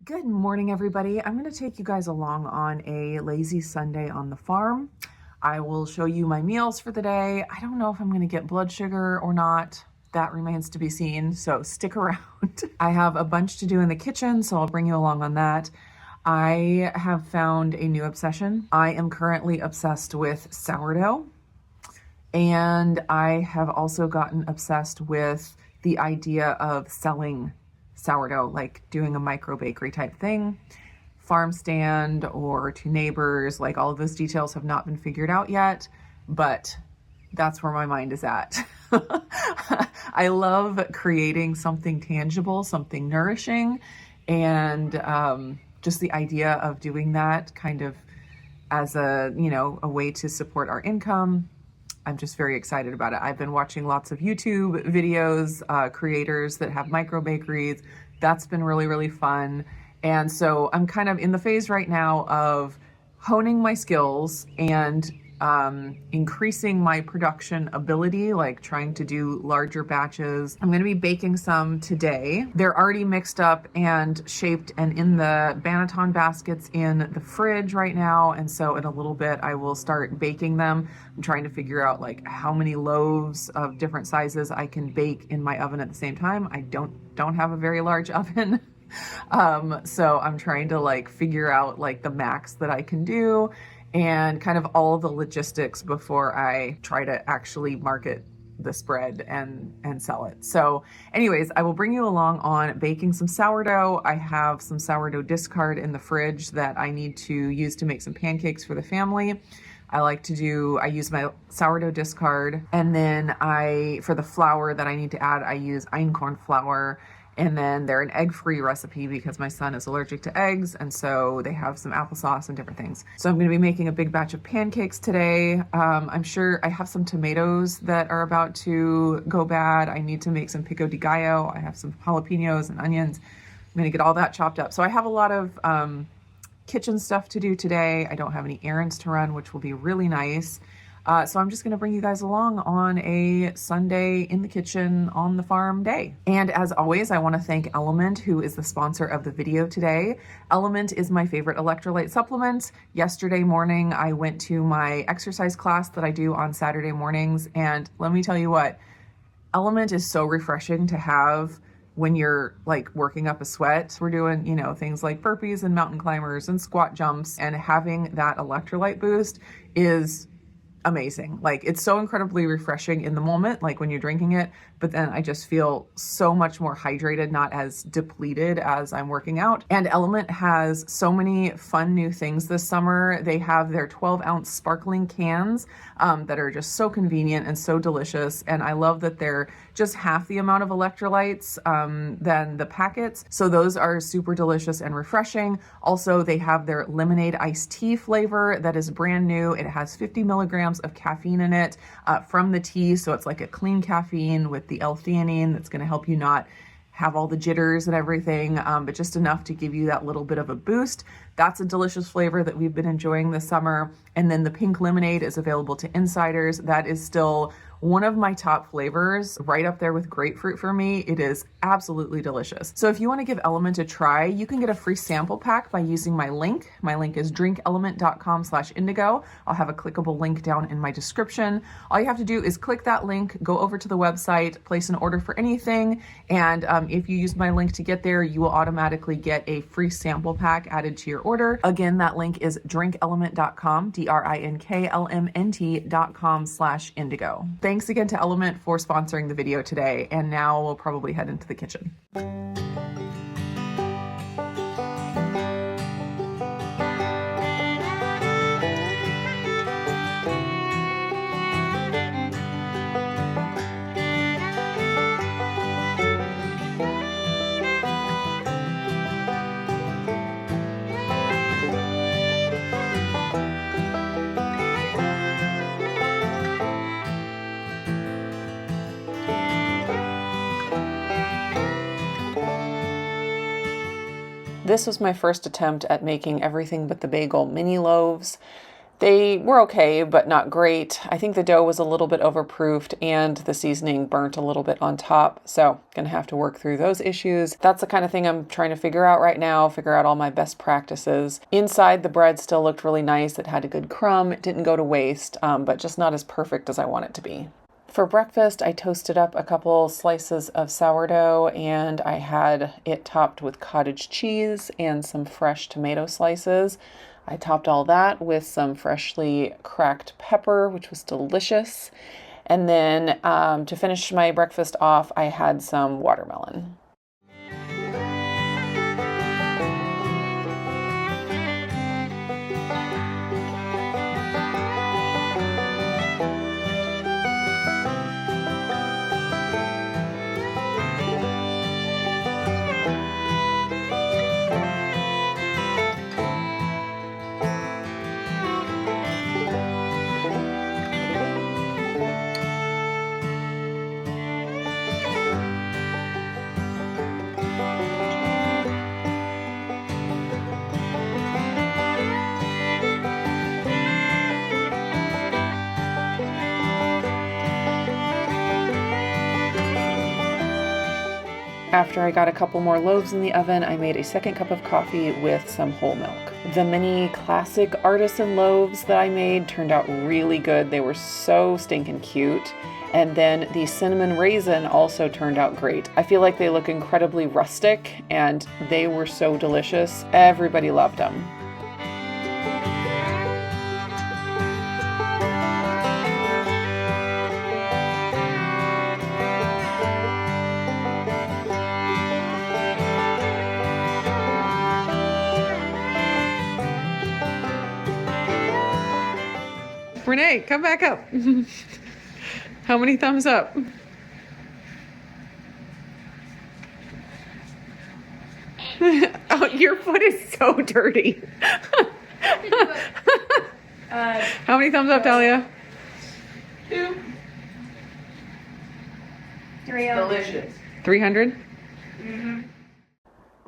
Good morning, everybody. I'm going to take you guys along on a lazy Sunday on the farm. I will show you my meals for the day. I don't know if I'm going to get blood sugar or not. That remains to be seen, so stick around. I have a bunch to do in the kitchen, so I'll bring you along on that. I have found a new obsession. I am currently obsessed with sourdough, and I have also gotten obsessed with the idea of selling sourdough, like doing a micro bakery type thing, farm stand or to neighbors. Like, all of those details have not been figured out yet, but that's where my mind is at. I love creating something tangible, something nourishing, and just the idea of doing that kind of as a way to support our income. I'm just very excited about it. I've been watching lots of YouTube videos, creators that have micro bakeries. That's been really, really fun. And so I'm kind of in the phase right now of honing my skills and increasing my production ability, like trying to do larger batches. I'm going to be baking some today. They're already mixed up and shaped and in the Banneton baskets in the fridge right now. And so in a little bit, I will start baking them. I'm trying to figure out like how many loaves of different sizes I can bake in my oven at the same time. I don't have a very large oven. So I'm trying to like figure out like the max that I can do and kind of all the logistics before I try to actually market the spread and sell it. So anyways, I will bring you along on baking some sourdough. I have some sourdough discard in the fridge that I need to use to make some pancakes for the family. I use my sourdough discard, and then for the flour that I need to add, I use einkorn flour. And then they're an egg-free recipe because my son is allergic to eggs, and so they have some applesauce and different things. So I'm going to be making a big batch of pancakes today. I'm sure I have some tomatoes that are about to go bad. I need to make some pico de gallo. I have some jalapenos and onions. I'm going to get all that chopped up. So I have a lot of kitchen stuff to do today. I don't have any errands to run, which will be really nice. So I'm just going to bring you guys along on a Sunday in the kitchen on the farm day. And as always, I want to thank Element, who is the sponsor of the video today. Element is my favorite electrolyte supplement. Yesterday morning, I went to my exercise class that I do on Saturday mornings. And let me tell you what, Element is so refreshing to have when you're like working up a sweat. We're doing, things like burpees and mountain climbers and squat jumps, and having that electrolyte boost is amazing. Like, it's so incredibly refreshing in the moment, like when you're drinking it, but then I just feel so much more hydrated, not as depleted as I'm working out. And Element has so many fun new things this summer. They have their 12-ounce sparkling cans that are just so convenient and so delicious. And I love that they're just half the amount of electrolytes than the packets. So those are super delicious and refreshing. Also, they have their lemonade iced tea flavor that is brand new. It has 50 milligrams of caffeine in it from the tea. So it's like a clean caffeine with the L-theanine that's going to help you not have all the jitters and everything, but just enough to give you that little bit of a boost. That's a delicious flavor that we've been enjoying this summer. And then the pink lemonade is available to insiders. That is still one of my top flavors, right up there with grapefruit for me. It is absolutely delicious. So if you want to give Element a try, you can get a free sample pack by using my link. My link is drinkelement.com/indigo. I'll have a clickable link down in my description. All you have to do is click that link, go over to the website, place an order for anything, and if you use my link to get there, you will automatically get a free sample pack added to your order. Again, that link is drinkelement.com, drinklmt.com/indigo. Thanks again to Element for sponsoring the video today, and now we'll probably head into the kitchen. This was my first attempt at making everything but the bagel mini loaves. They were okay, but not great. I think the dough was a little bit overproofed and the seasoning burnt a little bit on top. So gonna have to work through those issues. That's the kind of thing I'm trying to figure out right now, figure out all my best practices. Inside, the bread still looked really nice. It had a good crumb. It didn't go to waste, but just not as perfect as I want it to be. For breakfast, I toasted up a couple slices of sourdough and I had it topped with cottage cheese and some fresh tomato slices. I topped all that with some freshly cracked pepper, which was delicious. And then to finish my breakfast off, I had some watermelon. After I got a couple more loaves in the oven, I made a second cup of coffee with some whole milk. The mini classic artisan loaves that I made turned out really good. They were so stinking cute. And then the cinnamon raisin also turned out great. I feel like they look incredibly rustic and they were so delicious. Everybody loved them. Renee, come back up. How many thumbs up? Oh, your foot is so dirty. How many thumbs up, Talia? 2. 300. Delicious. 300? Mm-hmm.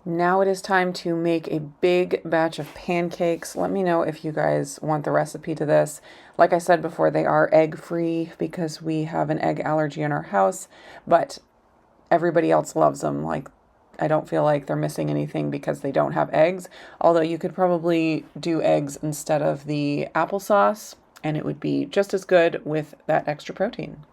Now it is time to make a big batch of pancakes. Let me know if you guys want the recipe to this. Like I said before, they are egg-free because we have an egg allergy in our house, but everybody else loves them. Like, I don't feel like they're missing anything because they don't have eggs, although you could probably do eggs instead of the applesauce, and it would be just as good with that extra protein.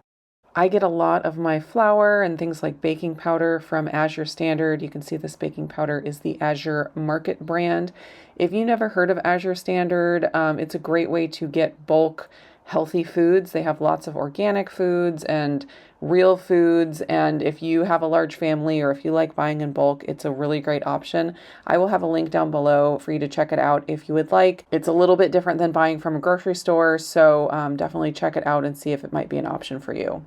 I get a lot of my flour and things like baking powder from Azure Standard. You can see this baking powder is the Azure Market brand. If you never heard of Azure Standard, it's a great way to get bulk healthy foods. They have lots of organic foods and real foods. And if you have a large family or if you like buying in bulk, it's a really great option. I will have a link down below for you to check it out if you would like. It's a little bit different than buying from a grocery store, so definitely check it out and see if it might be an option for you.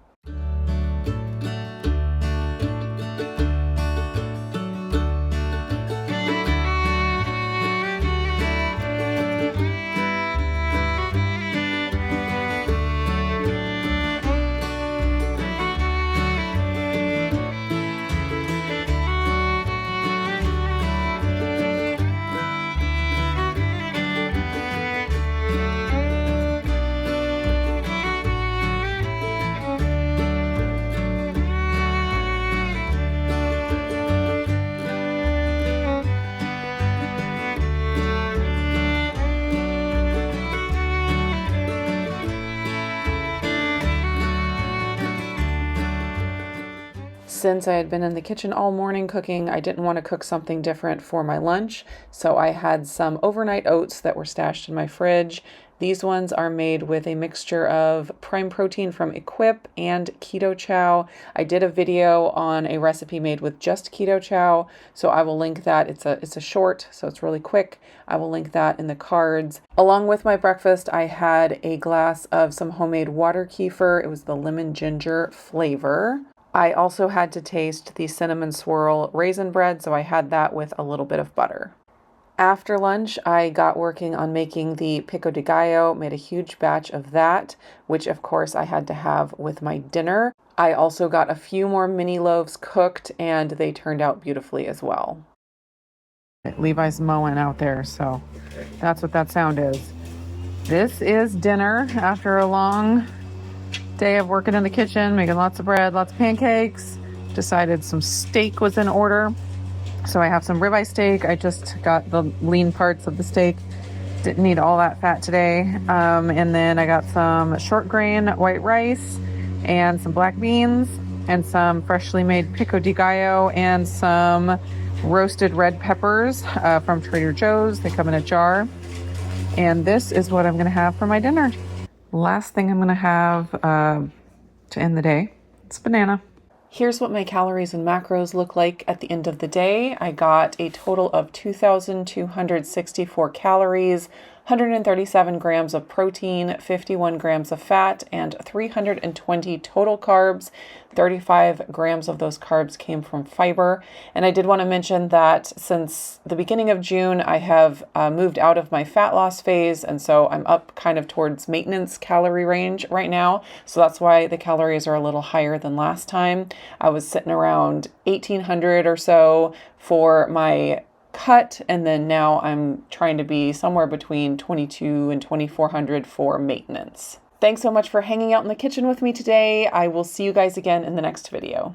Since I had been in the kitchen all morning cooking, I didn't want to cook something different for my lunch, so I had some overnight oats that were stashed in my fridge. These ones are made with a mixture of prime protein from Equip and keto chow. I did a video on a recipe made with just keto chow, so I will link that. It's a short, so it's really quick. I will link that in the cards. Along with my breakfast, I had a glass of some homemade water kefir. It was the lemon ginger flavor. I also had to taste the cinnamon swirl raisin bread, so I had that with a little bit of butter. After lunch, I got working on making the pico de gallo, made a huge batch of that, which of course I had to have with my dinner. I also got a few more mini loaves cooked, and they turned out beautifully as well. Levi's mowing out there, so that's what that sound is. This is dinner after a long day of working in the kitchen, making lots of bread, lots of pancakes. Decided some steak was in order. So I have some ribeye steak. I just got the lean parts of the steak. Didn't need all that fat today. And then I got some short grain white rice and some black beans and some freshly made pico de gallo and some roasted red peppers from Trader Joe's. They come in a jar. And this is what I'm going to have for my dinner. Last thing I'm going to have to end the day, it's a banana. Here's what my calories and macros look like at the end of the day. I got a total of 2,264 calories, 137 grams of protein, 51 grams of fat, and 320 total carbs. 35 grams of those carbs came from fiber. And I did want to mention that since the beginning of June, I have moved out of my fat loss phase. And so I'm up kind of towards maintenance calorie range right now. So that's why the calories are a little higher than last time. I was sitting around 1,800 or so for my cut, and then now I'm trying to be somewhere between 22 and 2,400 for maintenance. Thanks so much for hanging out in the kitchen with me today. I will see you guys again in the next video.